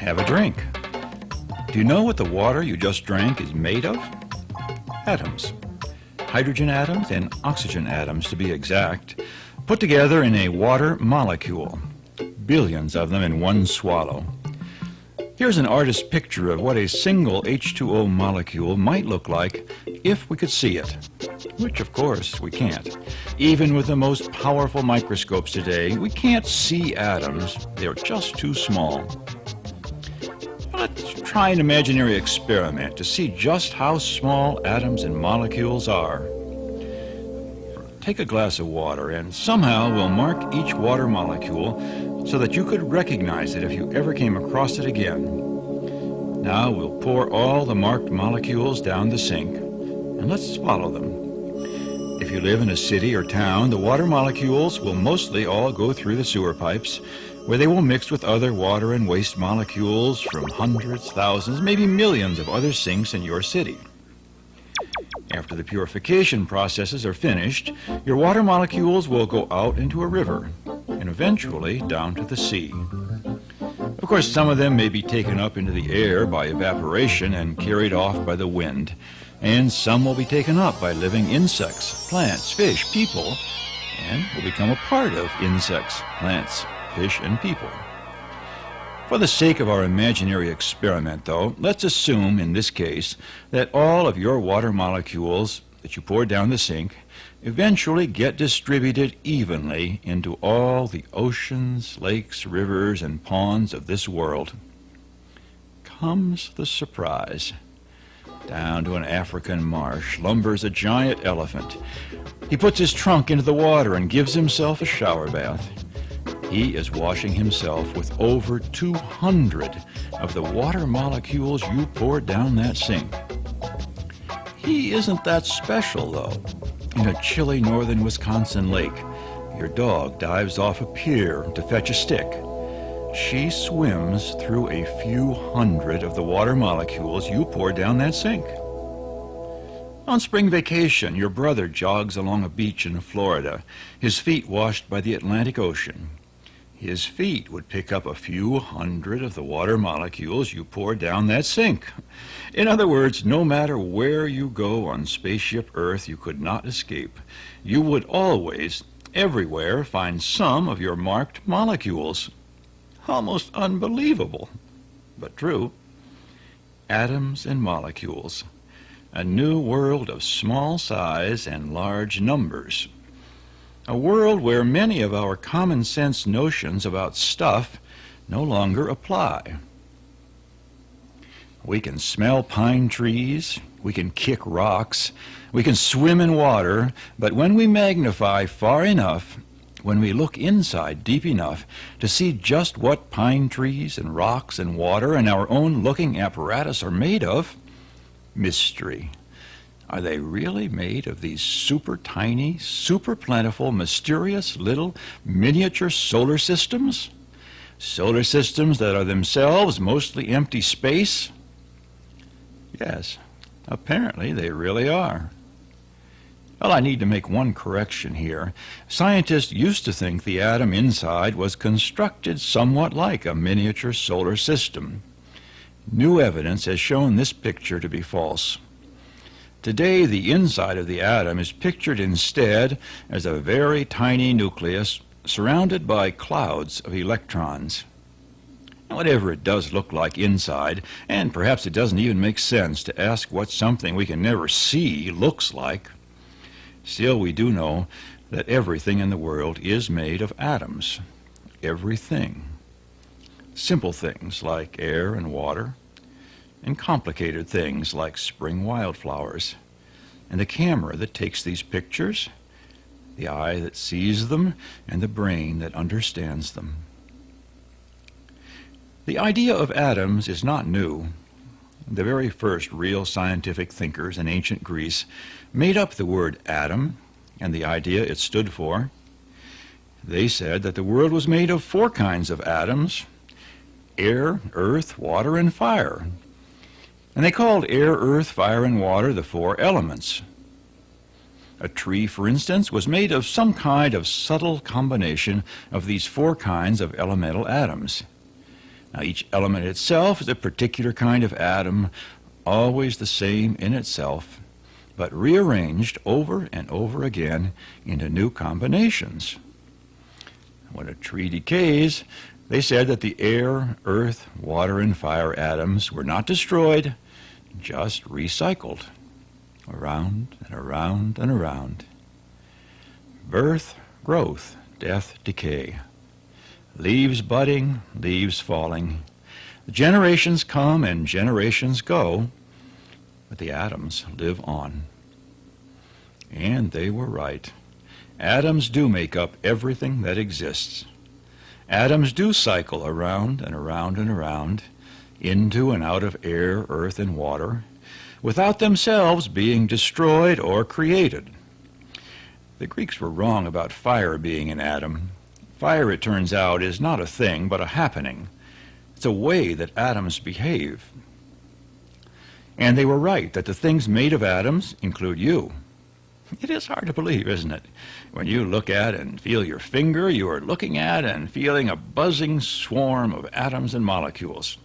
have a drink. Do you know what the water you just drank is made of? Atoms. Hydrogen atoms and oxygen atoms, to be exact, put together in a water molecule. Billions of them in one swallow. Here's an artist's picture of what a single H2O molecule might look like if we could see it, which of course we can't. Even with the most powerful microscopes today, we can't see atoms. They're just too small. Let's try an imaginary experiment to see just how small atoms and molecules are. Take a glass of water and somehow we'll mark each water molecule so that you could recognize it if you ever came across it again. Now we'll pour all the marked molecules down the sink and let's swallow them. If you live in a city or town, the water molecules will mostly all go through the sewer pipes, where they will mix with other water and waste molecules from hundreds, thousands, maybe millions of other sinks in your city. After the purification processes are finished, your water molecules will go out into a river and eventually down to the sea. Of course, some of them may be taken up into the air by evaporation and carried off by the wind, and some will be taken up by living insects, plants, fish, people, and will become a part of insects, plants, fish, and people. For the sake of our imaginary experiment, though, let's assume in this case that all of your water molecules that you pour down the sink eventually get distributed evenly into all the oceans, lakes, rivers, and ponds of this world. Comes the surprise. Down to an African marsh lumbers a giant elephant. He puts his trunk into the water and gives himself a shower bath. He is washing himself with over 200 of the water molecules you poured down that sink. He isn't that special, though. In a chilly northern Wisconsin lake, your dog dives off a pier to fetch a stick. She swims through a few hundred of the water molecules you poured down that sink. On spring vacation, your brother jogs along a beach in Florida, his feet washed by the Atlantic Ocean. His feet would pick up a few hundred of the water molecules you poured down that sink. In other words, no matter where you go on Spaceship Earth, you could not escape. You would always, everywhere, find some of your marked molecules. Almost unbelievable, but true. Atoms and molecules. A new world of small size and large numbers. A world where many of our common sense notions about stuff no longer apply. We can smell pine trees, we can kick rocks, we can swim in water, but when we magnify far enough, when we look inside deep enough to see just what pine trees and rocks and water and our own looking apparatus are made of, mystery. Are they really made of these super tiny, super plentiful, mysterious little miniature solar systems? Solar systems that are themselves mostly empty space? Yes, apparently they really are. Well, I need to make one correction here. Scientists used to think the atom inside was constructed somewhat like a miniature solar system. New evidence has shown this picture to be false. Today, the inside of the atom is pictured instead as a very tiny nucleus surrounded by clouds of electrons. Whatever it does look like inside, and perhaps it doesn't even make sense to ask what something we can never see looks like, still we do know that everything in the world is made of atoms. Everything. Simple things like air and water, and complicated things like spring wildflowers, and the camera that takes these pictures, the eye that sees them, and the brain that understands them. The idea of atoms is not new. The very first real scientific thinkers in ancient Greece made up the word atom and the idea it stood for. They said that the world was made of 4 kinds of atoms: air, earth, water, and fire. And they called air, earth, fire, and water the 4 elements. A tree, for instance, was made of some kind of subtle combination of these 4 kinds of elemental atoms. Now, each element itself is a particular kind of atom, always the same in itself, but rearranged over and over again into new combinations. When a tree decays, they said that the air, earth, water, and fire atoms were not destroyed, just recycled, around and around and around. Birth, growth, death, decay. Leaves budding, leaves falling. The generations come and generations go, but the atoms live on. And they were right. Atoms do make up everything that exists. Atoms do cycle around and around and around, into and out of air, earth, and water, without themselves being destroyed or created. The Greeks were wrong about fire being an atom. Fire, it turns out, is not a thing, but a happening. It's a way that atoms behave. And they were right that the things made of atoms include you. It is hard to believe, isn't it? When you look at and feel your finger, you are looking at and feeling a buzzing swarm of atoms and molecules.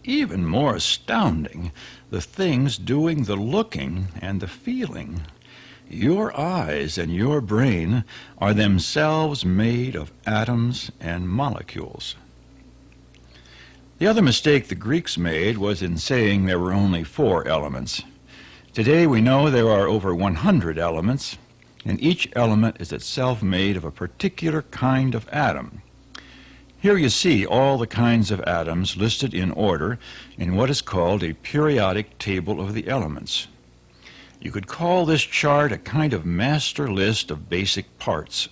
Even more astounding, the things doing the looking and the feeling. Your eyes and your brain are themselves made of atoms and molecules. The other mistake the Greeks made was in saying there were only 4 elements. Today we know there are over 100 elements, and each element is itself made of a particular kind of atom. Here you see all the kinds of atoms listed in order in what is called a periodic table of the elements. You could call this chart a kind of master list of basic parts.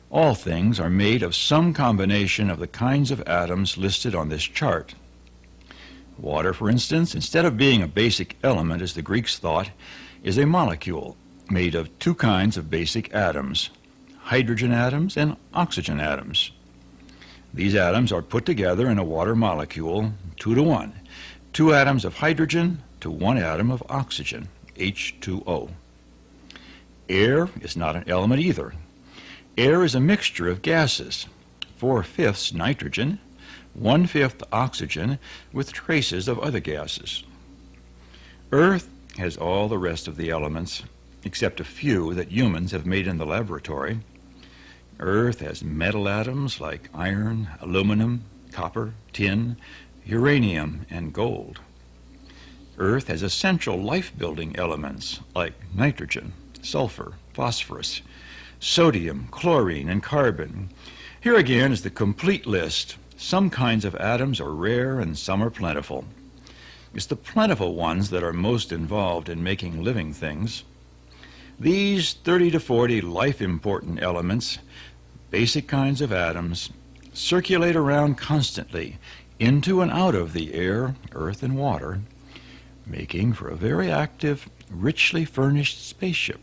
All things are made of some combination of the kinds of atoms listed on this chart. Water, for instance, instead of being a basic element, as the Greeks thought, is a molecule made of 2 kinds of basic atoms, hydrogen atoms and oxygen atoms. These atoms are put together in a water molecule 2 to 1, 2 atoms of hydrogen to 1 atom of oxygen, H2O. Air is not an element either. Air is a mixture of gases, 4/5 nitrogen, 1/5 oxygen, with traces of other gases. Earth has all the rest of the elements, except a few that humans have made in the laboratory. Earth has metal atoms like iron, aluminum, copper, tin, uranium, and gold. Earth has essential life-building elements like nitrogen, sulfur, phosphorus, sodium, chlorine, and carbon. Here again is the complete list. Some kinds of atoms are rare and some are plentiful. It's the plentiful ones that are most involved in making living things. These 30 to 40 life-important elements, basic kinds of atoms, circulate around constantly into and out of the air, earth, and water, making for a very active, richly furnished spaceship.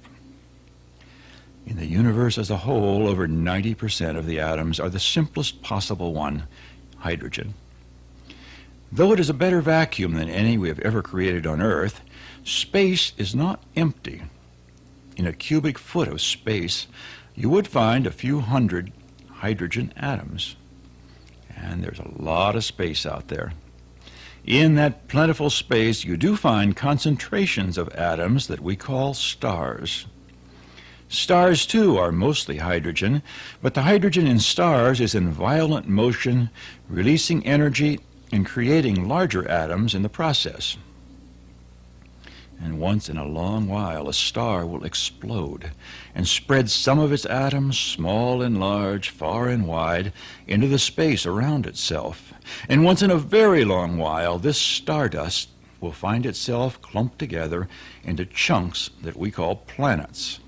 In the universe as a whole, over 90% of the atoms are the simplest possible one, hydrogen. Though it is a better vacuum than any we have ever created on Earth, space is not empty. In a cubic foot of space, you would find a few hundred hydrogen atoms. And there's a lot of space out there. In that plentiful space, you do find concentrations of atoms that we call stars. Stars, too, are mostly hydrogen, but the hydrogen in stars is in violent motion, releasing energy and creating larger atoms in the process. And once in a long while, a star will explode and spread some of its atoms, small and large, far and wide, into the space around itself. And once in a very long while, this stardust will find itself clumped together into chunks that we call planets.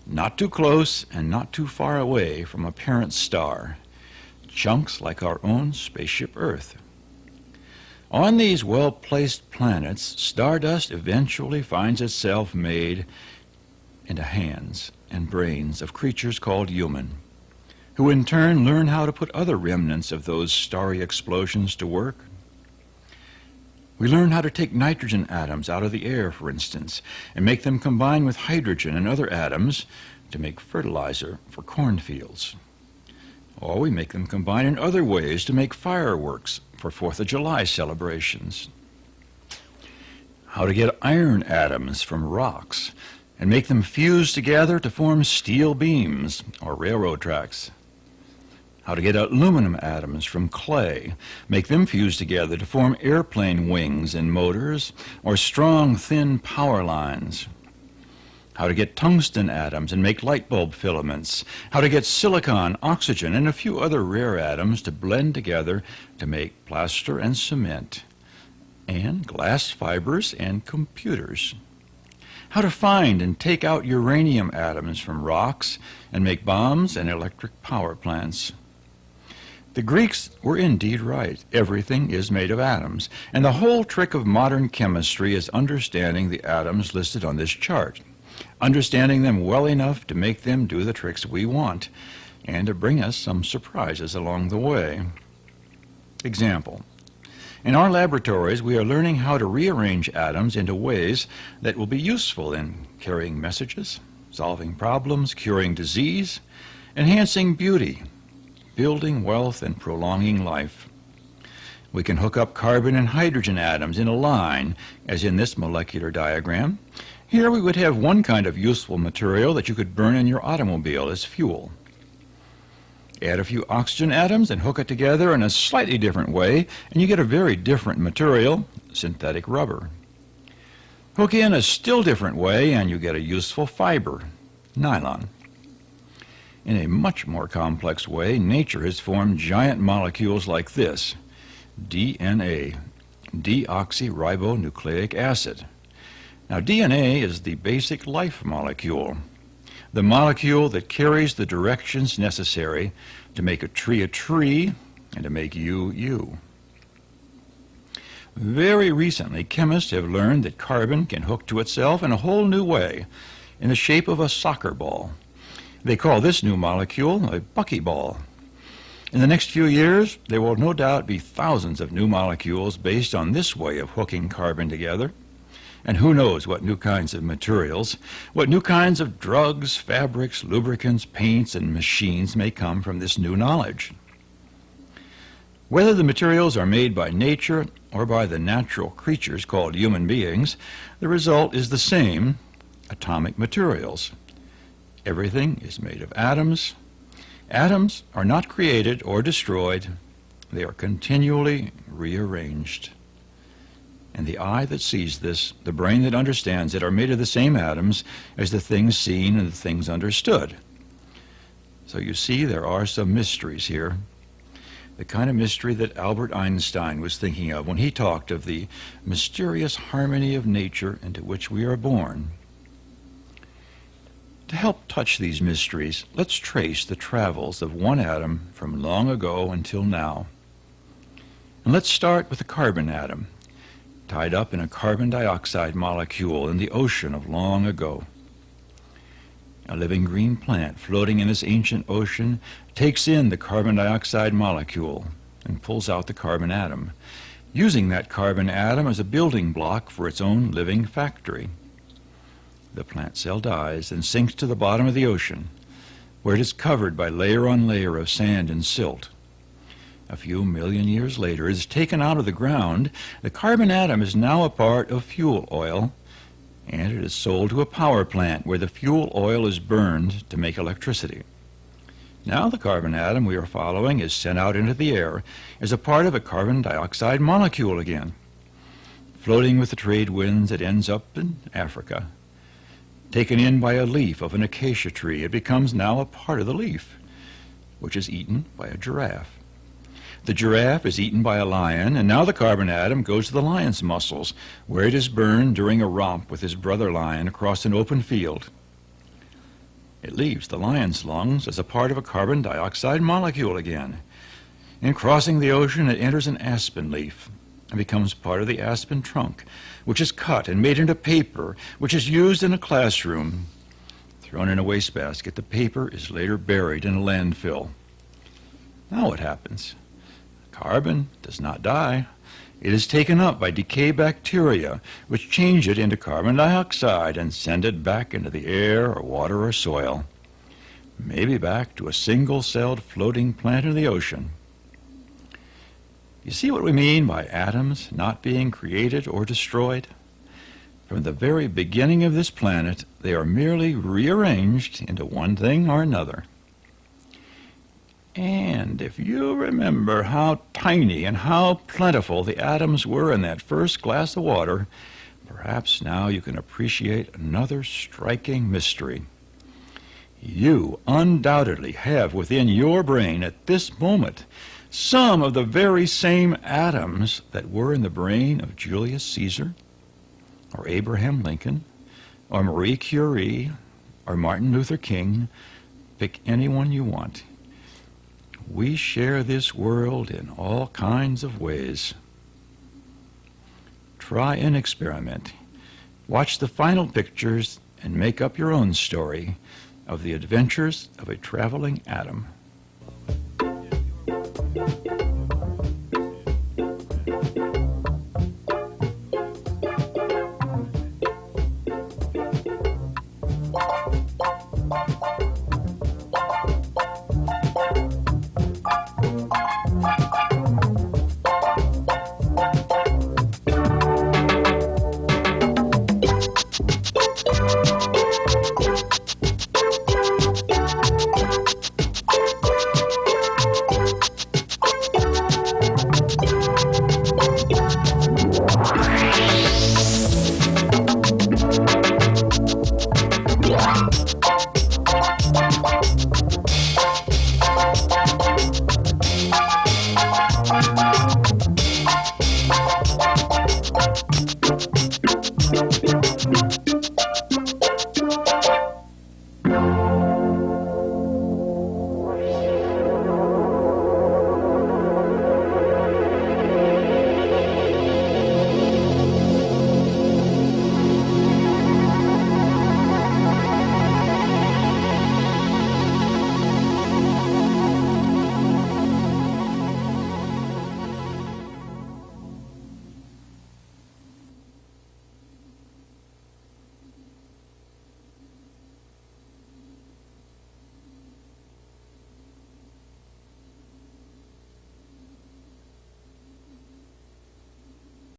Not too close and not too far away from a parent star. Chunks like our own spaceship Earth. On these well-placed planets, stardust eventually finds itself made into hands and brains of creatures called human, who in turn learn how to put other remnants of those starry explosions to work. We learn how to take nitrogen atoms out of the air, for instance, and make them combine with hydrogen and other atoms to make fertilizer for cornfields. Or we make them combine in other ways to make fireworks for 4th of July celebrations. How to get iron atoms from rocks and make them fuse together to form steel beams or railroad tracks. How to get aluminum atoms from clay, make them fuse together to form airplane wings and motors or strong, thin power lines. How to get tungsten atoms and make light bulb filaments. How to get silicon, oxygen, and a few other rare atoms to blend together to make plaster and cement. And glass fibers and computers. How to find and take out uranium atoms from rocks and make bombs and electric power plants. The Greeks were indeed right. Everything is made of atoms, and the whole trick of modern chemistry is understanding the atoms listed on this chart, understanding them well enough to make them do the tricks we want, and to bring us some surprises along the way. Example. In our laboratories, we are learning how to rearrange atoms into ways that will be useful in carrying messages, solving problems, curing disease, enhancing beauty, building wealth, and prolonging life. We can hook up carbon and hydrogen atoms in a line, as in this molecular diagram. Here we would have one kind of useful material that you could burn in your automobile as fuel. Add a few oxygen atoms and hook it together in a slightly different way, and you get a very different material, synthetic rubber. Hook in a still different way, and you get a useful fiber, nylon. In a much more complex way, nature has formed giant molecules like this, DNA, deoxyribonucleic acid. Now, DNA is the basic life molecule, the molecule that carries the directions necessary to make a tree and to make you. Very recently, chemists have learned that carbon can hook to itself in a whole new way, in the shape of a soccer ball. They call this new molecule a buckyball. In the next few years, there will no doubt be thousands of new molecules based on this way of hooking carbon together. And who knows what new kinds of materials, what new kinds of drugs, fabrics, lubricants, paints, and machines may come from this new knowledge. Whether the materials are made by nature or by the natural creatures called human beings, the result is the same, atomic materials. Everything is made of atoms. Atoms are not created or destroyed. They are continually rearranged. And the eye that sees this, the brain that understands it, are made of the same atoms as the things seen and the things understood. So you see, there are some mysteries here. The kind of mystery that Albert Einstein was thinking of when he talked of the mysterious harmony of nature into which we are born. To help touch these mysteries, let's trace the travels of one atom from long ago until now. And let's start with the carbon atom, tied up in a carbon dioxide molecule in the ocean of long ago. A living green plant floating in this ancient ocean takes in the carbon dioxide molecule and pulls out the carbon atom, using that carbon atom as a building block for its own living factory. The plant cell dies and sinks to the bottom of the ocean, where it is covered by layer on layer of sand and silt. A few million years later, it is taken out of the ground. The carbon atom is now a part of fuel oil, and it is sold to a power plant where the fuel oil is burned to make electricity. Now the carbon atom we are following is sent out into the air as a part of a carbon dioxide molecule again. Floating with the trade winds, it ends up in Africa. Taken in by a leaf of an acacia tree, it becomes now a part of the leaf, which is eaten by a giraffe. The giraffe is eaten by a lion, and now the carbon atom goes to the lion's muscles, where it is burned during a romp with his brother lion across an open field. It leaves the lion's lungs as a part of a carbon dioxide molecule again. In crossing the ocean, it enters an aspen leaf and becomes part of the aspen trunk, which is cut and made into paper, which is used in a classroom. Thrown in a wastebasket, the paper is later buried in a landfill. Now what happens? Carbon does not die. It is taken up by decay bacteria, which change it into carbon dioxide and send it back into the air or water or soil. maybe back to a single-celled floating plant in the ocean. You see what we mean by atoms not being created or destroyed? From the very beginning of this planet, they are merely rearranged into one thing or another. And if you remember how tiny and how plentiful the atoms were in that first glass of water, perhaps now you can appreciate another striking mystery. You undoubtedly have within your brain at this moment some of the very same atoms that were in the brain of Julius Caesar, or Abraham Lincoln, or Marie Curie, or Martin Luther King. Pick anyone you want. We share this world in all kinds of ways. Try an experiment. Watch the final pictures and make up your own story of the adventures of a traveling atom.